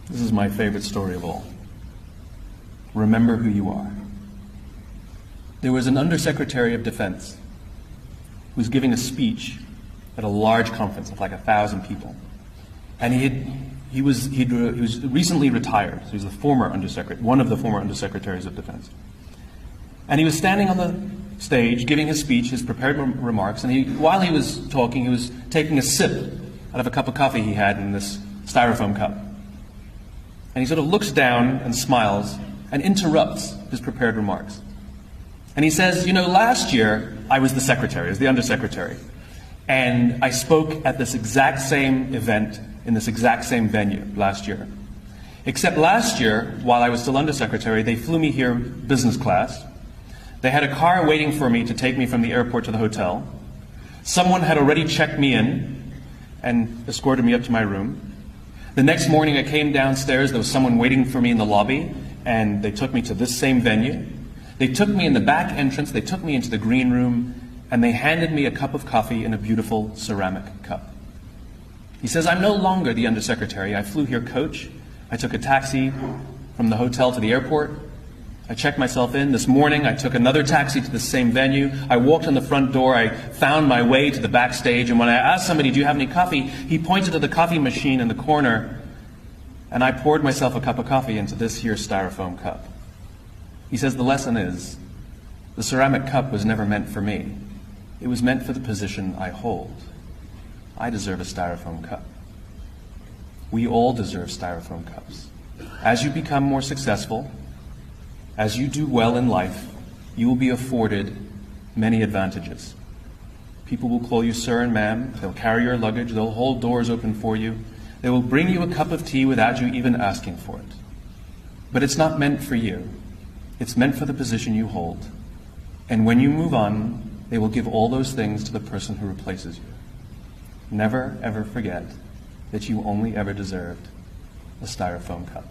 This is my favorite story of all. Remember who you are. There was an Undersecretary of Defense who was giving a speech at a large conference of like 1,000 people. And he was recently retired. So he was the former undersecretary, one of the former Undersecretaries of Defense. And he was standing on the stage giving his speech, his prepared remarks, and while he was talking, he was taking a sip out of a cup of coffee he had in this styrofoam cup. And he sort of looks down and smiles and interrupts his prepared remarks. And he says, you know, last year I was the secretary, as the undersecretary, and I spoke at this exact same event in this exact same venue last year. Except last year, while I was still undersecretary, they flew me here business class. They had a car waiting for me to take me from the airport to the hotel. Someone had already checked me in and escorted me up to my room. The next morning I came downstairs, there was someone waiting for me in the lobby, and they took me to this same venue. They took me in the back entrance, they took me into the green room, and they handed me a cup of coffee in a beautiful ceramic cup. He says, I'm no longer the undersecretary. I flew here coach. I took a taxi from the hotel to the airport. I checked myself in. This morning I took another taxi to the same venue. I walked in the front door. I found my way to the backstage, and when I asked somebody, do you have any coffee? He pointed to the coffee machine in the corner, and I poured myself a cup of coffee into this here styrofoam cup. He says the lesson is, the ceramic cup was never meant for me. It was meant for the position I hold. I deserve a styrofoam cup. We all deserve styrofoam cups. As you become more successful, as you do well in life, you will be afforded many advantages. People will call you sir and ma'am. They'll carry your luggage. They'll hold doors open for you. They will bring you a cup of tea without you even asking for it. But it's not meant for you. It's meant for the position you hold. And when you move on, they will give all those things to the person who replaces you. Never, ever forget that you only ever deserved a styrofoam cup.